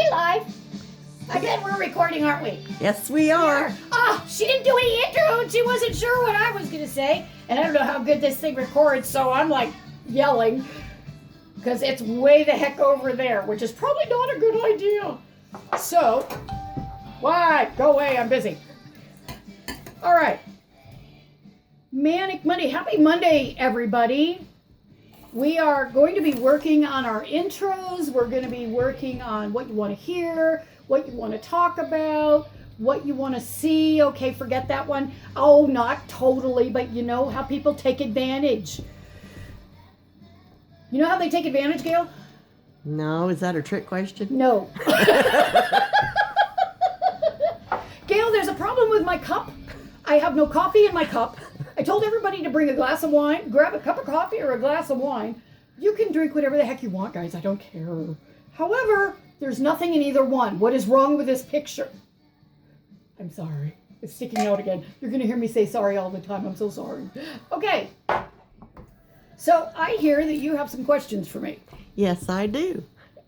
we live? Again, we're recording, aren't we? Yes, we are. Oh, she didn't do any intro and she wasn't sure what I was going to say. And I don't know how good this thing records, so I'm like yelling because it's way the heck over there, which is probably not a good idea. So, why? Go away, I'm busy. All right. Manic Monday. Happy Monday, everybody. We are going to be working on our intros. We're going to be working on what you want to hear, what you want to talk about, what you want to see. Okay, forget that one. Oh, not totally, but you know how people take advantage. You know how they take advantage, Gail? No, is that a trick question? No. Gail, there's a problem with my cup. I have no coffee in my cup. I told everybody to bring a glass of wine, grab a cup of coffee or a glass of wine. You can drink whatever the heck you want, guys. I don't care. However, there's nothing in either one. What is wrong with this picture? I'm sorry. It's sticking out again. You're going to hear me say sorry all the time. I'm so sorry. Okay. So I hear that you have some questions for me. Yes, I do.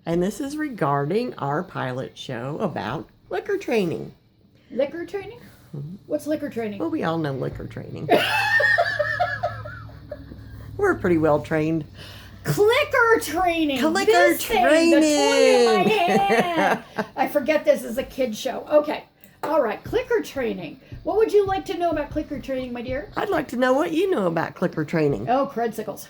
And this is regarding our pilot show about liquor training. Liquor training? What's liquor training? Well, we all know liquor training. We're pretty well trained. Clicker training. Clicker this training. Thing, the toy in my hand. I forget this is a kid's show. Okay. All right. Clicker training. What would you like to know about clicker training, my dear? I'd like to know what you know about clicker training. Oh, credsicles.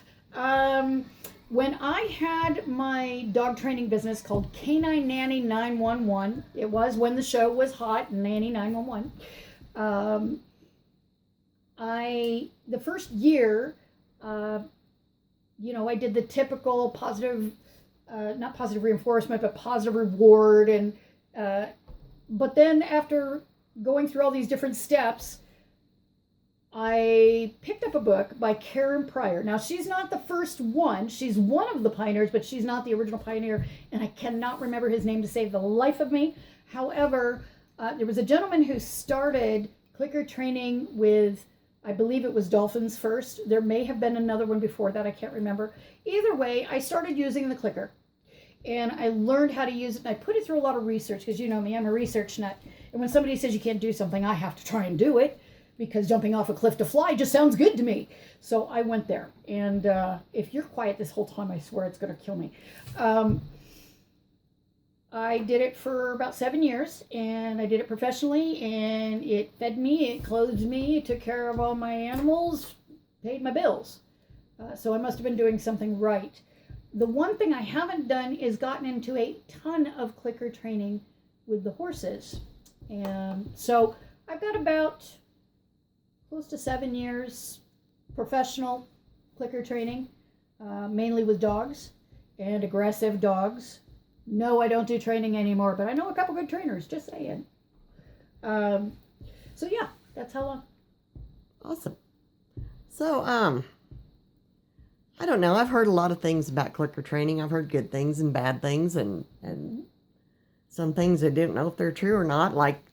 When I had my dog training business called Canine Nanny 911, it was when the show was hot, Nanny 911. The first year, I did the typical positive, not positive reinforcement, but positive reward. And but then after going through all these different steps, I picked up a book by Karen Pryor. Now, she's not the first one. She's one of the pioneers, but she's not the original pioneer. And I cannot remember his name to save the life of me. However, there was a gentleman who started clicker training with, I believe it was dolphins first. There may have been another one before that. I can't remember. Either way, I started using the clicker. And I learned how to use it. And I put it through a lot of research because you know me, I'm a research nut. And when somebody says you can't do something, I have to try and do it because jumping off a cliff to fly just sounds good to me. So I went there. And if you're quiet this whole time, I swear it's going to kill me. I did it for about 7 years, and I did it professionally, and it fed me, it clothed me, it took care of all my animals, paid my bills. So I must have been doing something right. The one thing I haven't done is gotten into a ton of clicker training with the horses. And so I've got about close to 7 years professional clicker training, mainly with dogs and aggressive dogs. No, I don't do training anymore, but I know a couple good trainers, just saying. So yeah, that's how long. Awesome. So, I don't know. I've heard a lot of things about clicker training. I've heard good things and bad things and some things I didn't know if they're true or not, like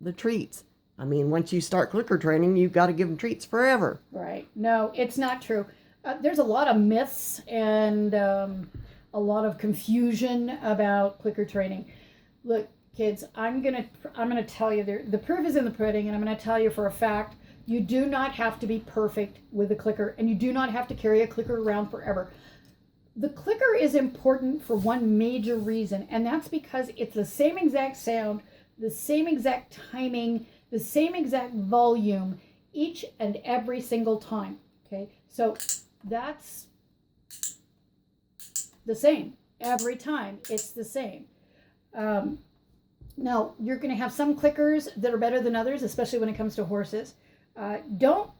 the treats. I mean, once you start clicker training, you've got to give them treats forever. Right. No, it's not true. There's a lot of myths and a lot of confusion about clicker training. Look, kids, I'm gonna tell you, the proof is in the pudding, and I'm gonna tell you for a fact, you do not have to be perfect with a clicker, and you do not have to carry a clicker around forever. The clicker is important for one major reason, and that's because it's the same exact sound, the same exact timing, the same exact volume each and every single time. Okay, so that's the same every time. It's the same. Now, you're going to have some clickers that are better than others, especially when it comes to horses. Don't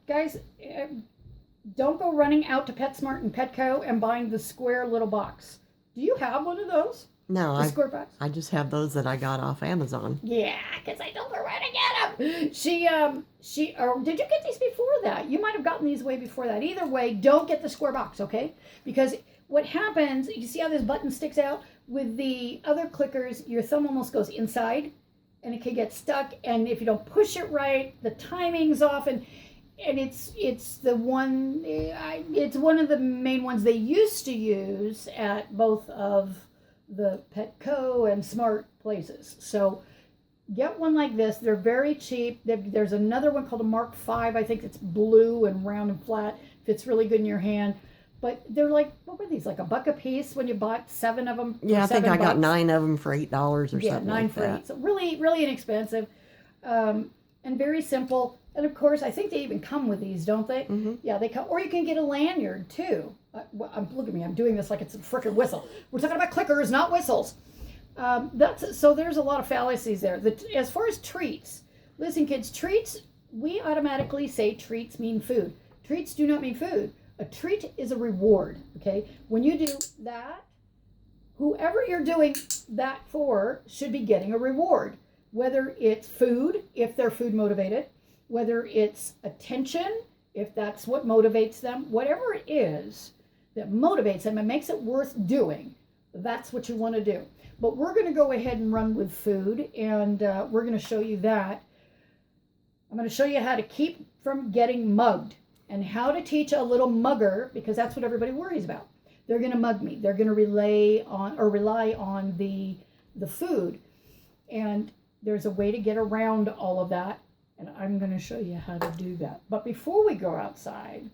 go running out to PetSmart and Petco and buying the square little box. Do you have one of those? No, square box? I just have those that I got off Amazon. Yeah, because I told her where to get them. Did you get these before that? You might have gotten these way before that. Either way, don't get the square box, okay? Because what happens, you see how this button sticks out? With the other clickers, your thumb almost goes inside, and it can get stuck, and if you don't push it right, the timing's off, and it's one of the main ones they used to use at both of the Petco and Smart places. So get one like this. They're very cheap. There's another one called a Mark V. I think it's blue and round and flat. Fits really good in your hand. But they're like, what were these? Like $1 a piece when you bought 7 of them? Yeah, I think I got 9 of them for $8 or something like that. Yeah, 9 for 8. So really, really inexpensive. And very simple. And of course, I think they even come with these, don't they? Mm-hmm. Yeah, they come. Or you can get a lanyard too. Look at me, I'm doing this like it's a frickin' whistle. We're talking about clickers, not whistles. So there's a lot of fallacies there. As far as treats, listen, kids, treats, we automatically say treats mean food. Treats do not mean food. A treat is a reward, okay? When you do that, whoever you're doing that for should be getting a reward. Whether it's food, if they're food motivated, whether it's attention, if that's what motivates them, whatever it is that motivates them and makes it worth doing, that's what you want to do. But we're going to go ahead and run with food, and we're going to show you that. I'm going to show you how to keep from getting mugged and how to teach a little mugger, because that's what everybody worries about. They're going to mug me. They're going to rely on the food. And there's a way to get around all of that, and I'm going to show you how to do that. But before we go outside,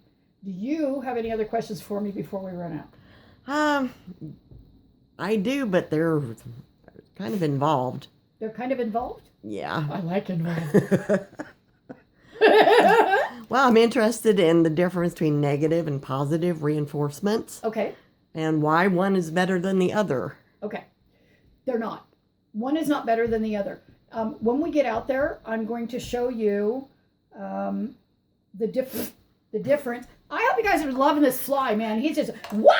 do you have any other questions for me before we run out? I do, but they're kind of involved. They're kind of involved? Yeah. I like involved. Well, I'm interested in the difference between negative and positive reinforcements. Okay. And why one is better than the other. Okay. They're not. One is not better than the other. When we get out there, I'm going to show you the difference. I hope you guys are loving this fly, man. He's just, wah!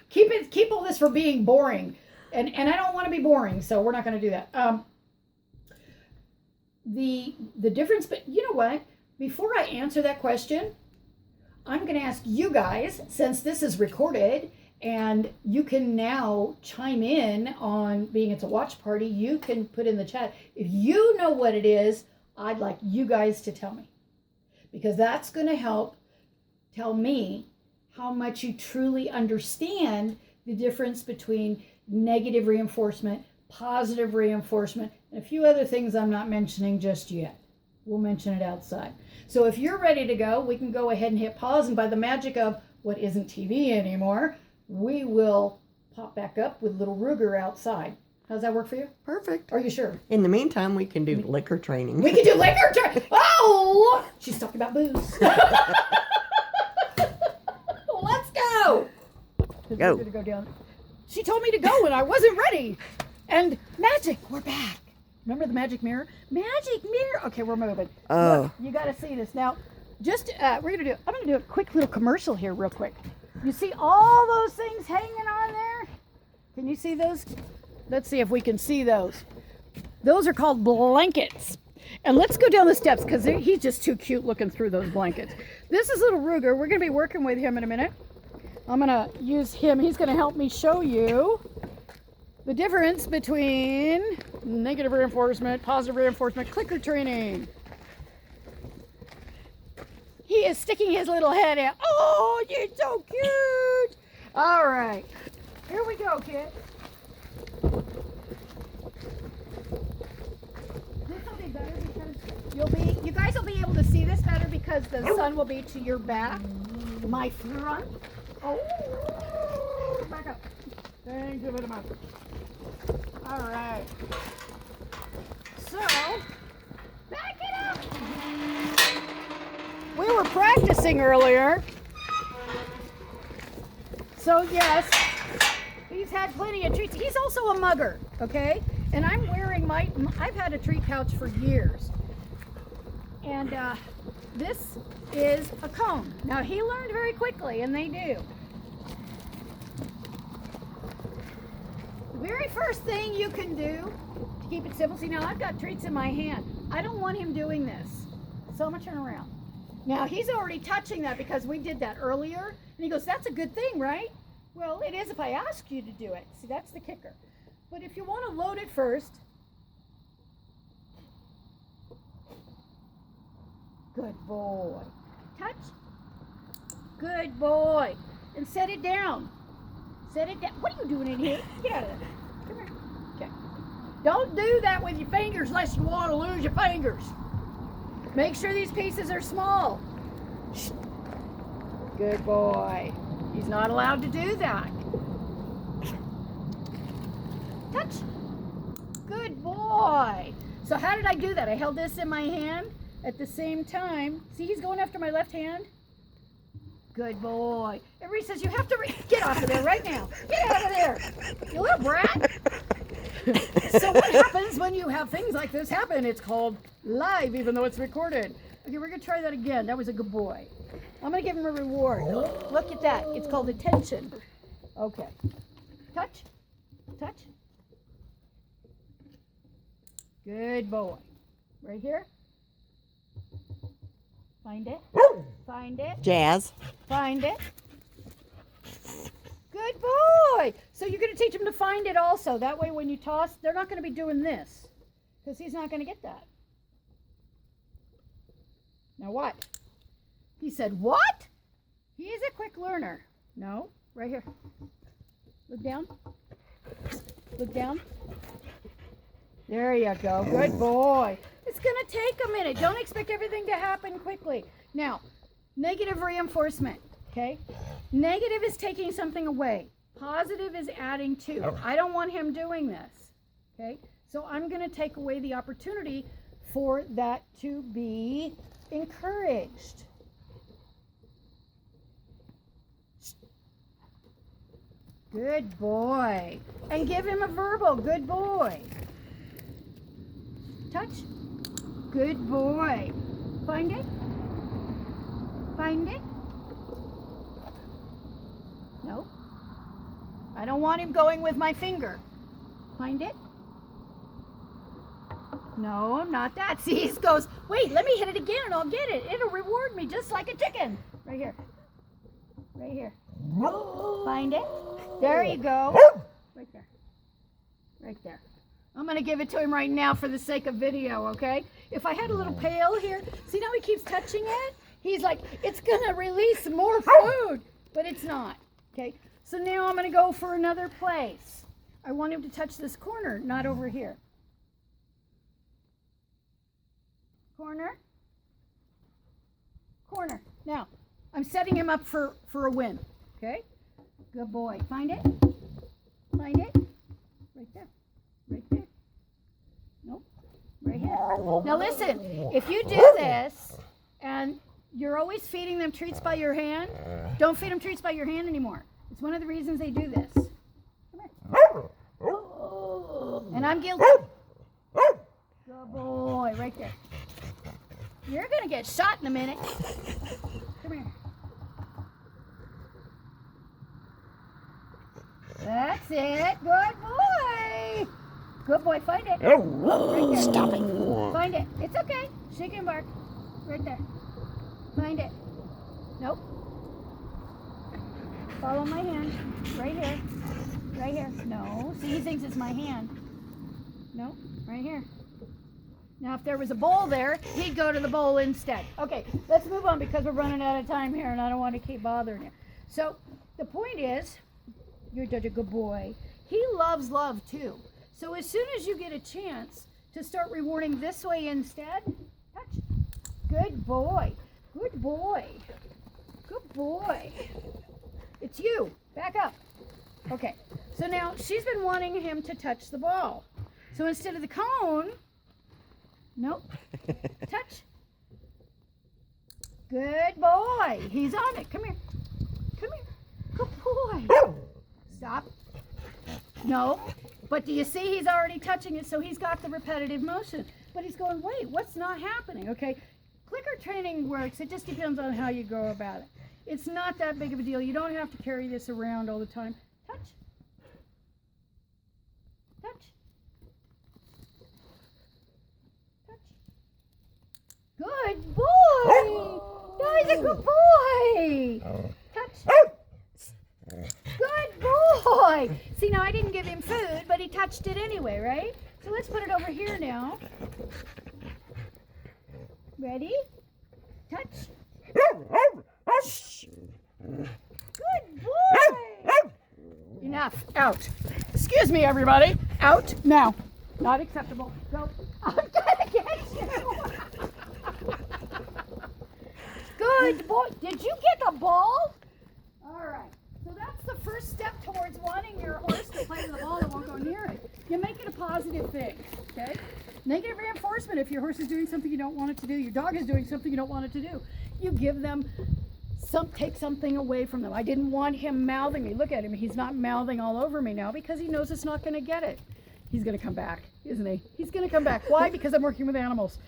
Keep all this from being boring. And I don't want to be boring, so we're not going to do that. The difference, but you know what? Before I answer that question, I'm going to ask you guys, since this is recorded, and you can now chime in on, being it's a watch party, you can put in the chat. If you know what it is, I'd like you guys to tell me. Because that's going to help tell me how much you truly understand the difference between negative reinforcement, positive reinforcement, and a few other things I'm not mentioning just yet. We'll mention it outside. So if you're ready to go, we can go ahead and hit pause, and by the magic of what isn't TV anymore, we will pop back up with little Ruger outside. How's that work for you? Perfect. Are you sure? In the meantime, we can do liquor training. We can do liquor training. Oh, she's talking about booze. Let's go. Go. We're gonna go down. She told me to go, and I wasn't ready. And magic, we're back. Remember the magic mirror? Magic mirror. Okay, we're moving. Oh. Look, you got to see this now. Just I'm gonna do a quick little commercial here, real quick. You see all those things hanging on there? Can you see those? Let's see if we can see those. Those are called blankets. And let's go down the steps, because he's just too cute looking through those blankets. This is little Ruger. We're going to be working with him in a minute. I'm going to use him. He's going to help me show you the difference between negative reinforcement, positive reinforcement, clicker training. He is sticking his little head out. Oh, you're so cute. All right. Here we go, kid. This will be better because you guys will be able to see this better because the sun will be to your back. My front. Oh, back up. Thank you very much. All right. So, back it up. We were practicing earlier. So yes, he's had plenty of treats. He's also a mugger, okay? And I'm wearing I've had a treat pouch for years. And this is a cone. Now he learned very quickly, and they do. The very first thing you can do to keep it simple, see now I've got treats in my hand. I don't want him doing this. So I'm gonna turn around. Now he's already touching that because we did that earlier. And he goes, that's a good thing, right? Well, it is if I ask you to do it. See, that's the kicker. But if you want to load it first, good boy. Touch. Good boy. And set it down. Set it down. What are you doing in here? Get out of there. Come here. Okay. Don't do that with your fingers unless you want to lose your fingers. Make sure these pieces are small. Good boy. He's not allowed to do that. Touch. Good boy. So how did I do that? I held this in my hand at the same time. See, he's going after my left hand. Good boy. Everybody says you have to get off of there right now. Get out of there, you little brat. So what happens when you have things like this happen? It's called live, even though it's recorded. Okay, we're going to try that again. That was a good boy. I'm going to give him a reward. Look at that. It's called attention. Okay. Touch. Touch. Good boy. Right here. Find it. Find it. Jazz. Find it. Good boy. So you're going to teach him to find it also. That way when you toss, they're not going to be doing this. Because he's not going to get that. Now what? He said, what? He is a quick learner. No, right here. Look down. Look down. There you go. Good boy. It's going to take a minute. Don't expect everything to happen quickly. Now, negative reinforcement, okay? Negative is taking something away. Positive is adding to. I don't want him doing this, okay? So I'm going to take away the opportunity for that to be encouraged. Good boy. And give him a verbal. Good boy. Touch. Good boy. Find it. Find it. No. I don't want him going with my finger. Find it. No, not that. See, he goes, wait, let me hit it again and I'll get it. It'll reward me just like a chicken. Right here. Right here. Find it. There you go. Right there. Right there. I'm going to give it to him right now for the sake of video, okay? If I had a little pail here, see now he keeps touching it? He's like, it's going to release more food, but it's not, okay? So now I'm going to go for another place. I want him to touch this corner, not over here. Corner. Corner. Now, I'm setting him up for a win, okay? Good boy. Find it. Find it. Right there. Right there. Nope. Right here. Now listen, if you do this and you're always feeding them treats by your hand, don't feed them treats by your hand anymore. It's one of the reasons they do this. Come here. And I'm guilty. Good boy. Right there. You're going to get shot in a minute. Come here. That's it. Good boy. Good boy. Find it. Right there. Stop it. Find it. It's okay. Shake and bark. Right there. Find it. Nope. Follow my hand. Right here. Right here. No. See, he thinks it's my hand. No. Right here. Now, if there was a bowl there, he'd go to the bowl instead. Okay, let's move on because we're running out of time here and I don't want to keep bothering you. So, the point is, you're such a good boy. He loves love too. So, as soon as you get a chance to start rewarding this way instead, touch. Good boy. Good boy. Good boy. It's you. Back up. Okay, so now she's been wanting him to touch the ball. So, instead of the cone, nope. Touch. Good boy. He's on it. Come here. Come here. Good boy. Stop. No. But do you see he's already touching it, so he's got the repetitive motion. But he's going, wait, what's not happening? Okay. Clicker training works. It just depends on how you go about it. It's not that big of a deal. You don't have to carry this around all the time. Touch. Touch. Good boy! No, he's a good boy! Touch. Good boy! See, now I didn't give him food, but he touched it anyway, right? So let's put it over here now. Ready? Touch. Good boy! Enough. Out. Excuse me, everybody. Out now. Not acceptable. Go. I'm gonna get you. Good boy. Did you get the ball? All right. So that's the first step towards wanting your horse to play with the ball that won't go near it. You make it a positive thing, okay? Negative reinforcement. If your horse is doing something you don't want it to do, your dog is doing something you don't want it to do, you give them take something away from them. I didn't want him mouthing me. Look at him. He's not mouthing all over me now because he knows it's not going to get it. He's going to come back, isn't he? He's going to come back. Why? Because I'm working with animals.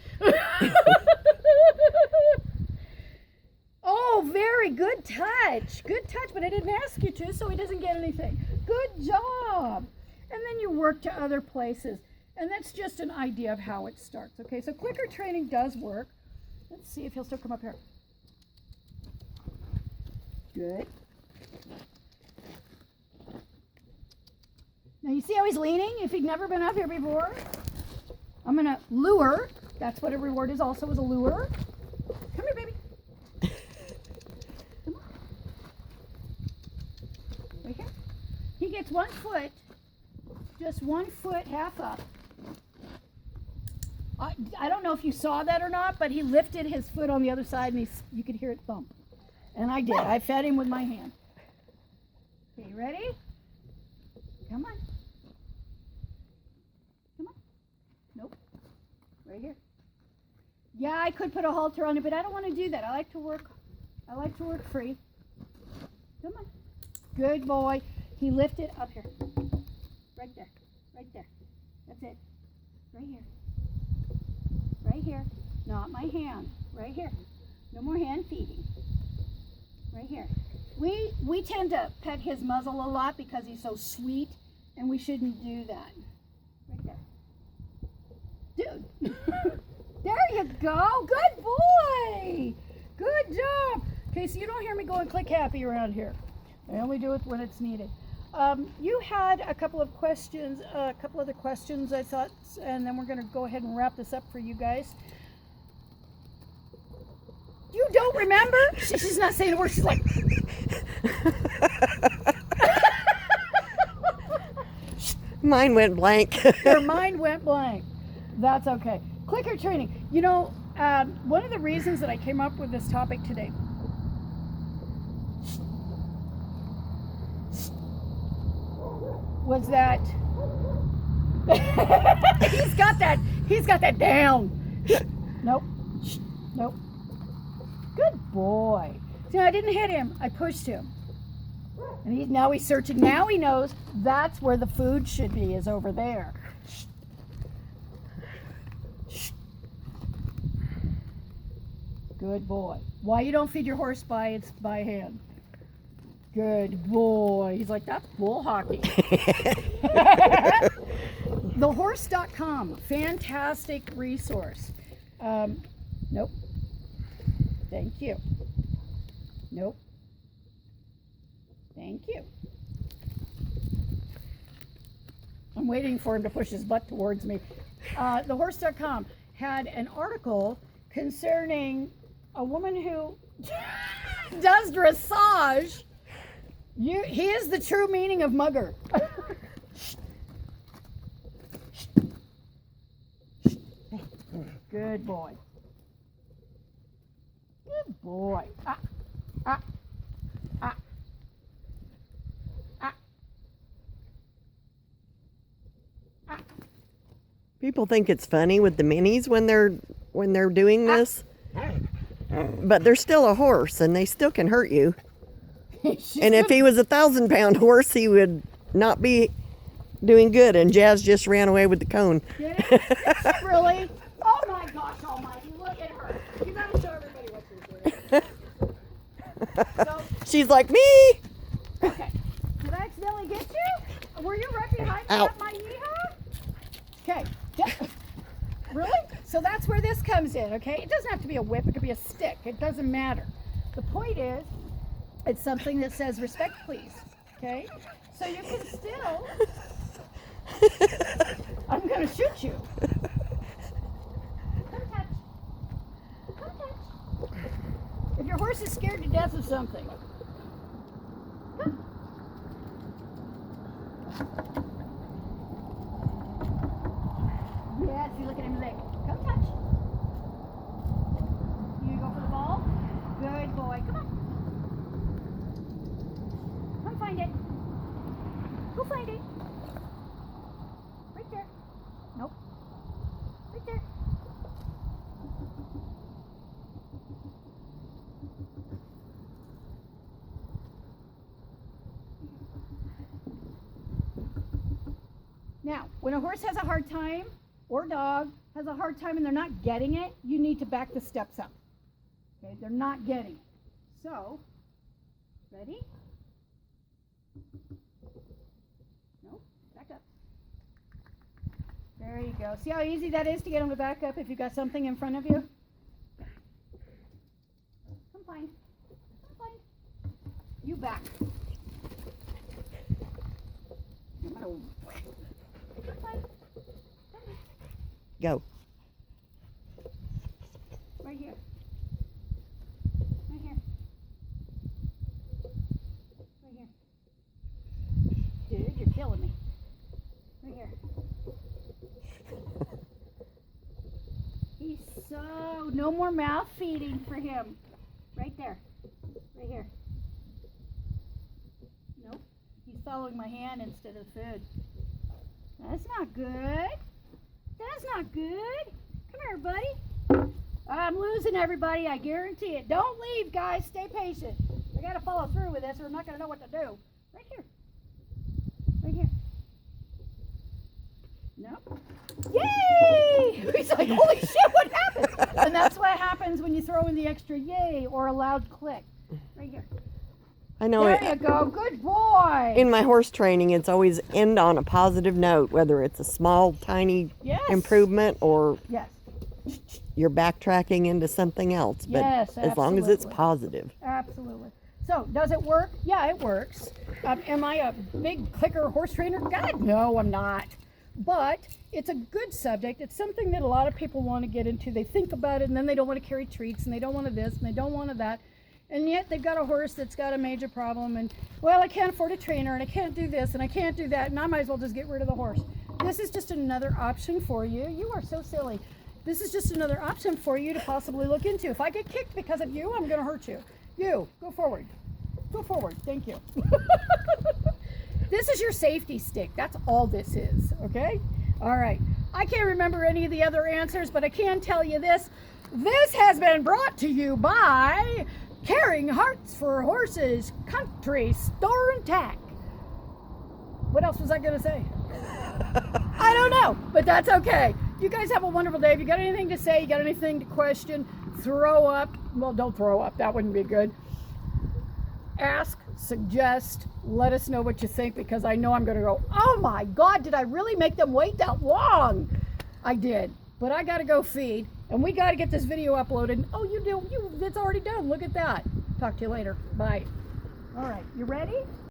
Oh, very good touch. Good touch, but I didn't ask you to, so he doesn't get anything. Good job. And then you work to other places. And that's just an idea of how it starts. Okay, so clicker training does work. Let's see if he'll still come up here. Good. Now you see how he's leaning? If he'd never been up here before. I'm going to lure. That's what a reward is also, is a lure. Come here, baby. Come on. Right here. He gets 1 foot, just 1 foot half up. I don't know if you saw that or not, but he lifted his foot on the other side and you could hear it thump. And I did. I fed him with my hand. Okay, you ready? Come on. Come on. Nope. Right here. Yeah, I could put a halter on it, but I don't want to do that. I like to work free. Come on. Good boy. He lifted up here. Right there. Right there. That's it. Right here. Right here. Not my hand. Right here. No more hand feeding. Right here. We tend to pet his muzzle a lot because he's so sweet, and we shouldn't do that. Right there. Dude. There you go. Good boy. Good job. Okay, so you don't hear me going click happy around here. I only do it when it's needed. You had a couple of questions, a couple other questions, I thought, and then we're going to go ahead and wrap this up for you guys. You don't remember? She's not saying a word. She's like... Mine went blank. Your mind went blank. That's okay. Clicker training. You know, one of the reasons that I came up with this topic today was that he's got that down. Nope. Nope. Good boy. See, I didn't hit him. I pushed him. And now he's searching. Now he knows that's where the food should be, is over there. Good boy. Why you don't feed your horse by hand? Good boy. He's like, that's bull hockey. Thehorse.com. Fantastic resource. Nope. Thank you. Nope. Thank you. I'm waiting for him to push his butt towards me. Thehorse.com had an article concerning a woman who does dressage. He is the true meaning of mugger. Good boy. Good boy. Ah, ah, ah, ah, ah. People think it's funny with the minis when they're doing this, but they're still a horse and they still can hurt you. And if he was a 1,000-pound horse, he would not be doing good. And Jazz just ran away with the cone. Did it? Really? Oh my gosh almighty, look at her. You gotta show everybody what you're doing. So, she's like, me! okay. Did I accidentally get you? Were you right behind me Ow. at my yeehaw? Okay. Really? So that's where this comes in, okay? It doesn't have to be a whip, it could be a stick. It doesn't matter. The point is, it's something that says respect, please. Okay? So you can still... I'm going to shoot you. Come touch. Come touch. If your horse is scared to death of something, come. hand the leg. Come touch. You go for the ball? Good boy. Come on. Come find it. Go find it. Right there. Nope. Right there. Now, when a horse has a hard time, or dog has a hard time and they're not getting it, you need to back the steps up. Okay, they're not getting it. So, ready? No, back up. There you go. See how easy that is to get them to back up if you've got something in front of you? Come find. Come find. You back. Go. Right here. Right here. Right here. Dude, you're killing me. Right here. He's so... No more mouth feeding for him. Right there. Right here. Nope. He's following my hand instead of food. That's not good. That's not good. Come here, buddy. I'm losing everybody, I guarantee it. Don't leave, guys. Stay patient. I got to follow through with this or I'm not going to know what to do. Right here. Right here. No. Yay! He's like, holy shit, what happened? And that's what happens when you throw in the extra yay or a loud click. Right here. I know There you go. Good boy. in my horse training, it's always end on a positive note, whether it's a small, tiny Yes. improvement or Yes. you're backtracking into something else. But Yes, as long as it's absolutely. positive. Absolutely. So, does it work? Yeah, it works. Am I a big clicker horse trainer? God, no, I'm not. But it's a good subject. It's something that a lot of people want to get into. They think about it, and then they don't want to carry treats, and they don't want to this, and they don't want to that. And yet they've got a horse that's got a major problem, and, well, I can't afford a trainer, and I can't do this, and I can't do that, and I might as well just get rid of the horse. This is just another option for you. You are so silly. This is just another option for you to possibly look into. If I get kicked because of you, I'm going to hurt you. You, go forward. Go forward. Thank you. This is your safety stick. That's all this is, okay? All right. I can't remember any of the other answers, but I can tell you this. This has been brought to you by Caring Hearts for Horses Country Store and Tack. What else was I going to say? I don't know, but that's okay. You guys have a wonderful day. If you got anything to say, you got anything to question, throw up. Well, don't throw up. That wouldn't be good. Ask, suggest, let us know what you think, because I know I'm going to go, oh my God, did I really make them wait that long? I did, but I got to go feed, and we got to get this video uploaded. Oh, you do? It's already done. Look at that. Talk to you later. Bye. All right, you ready?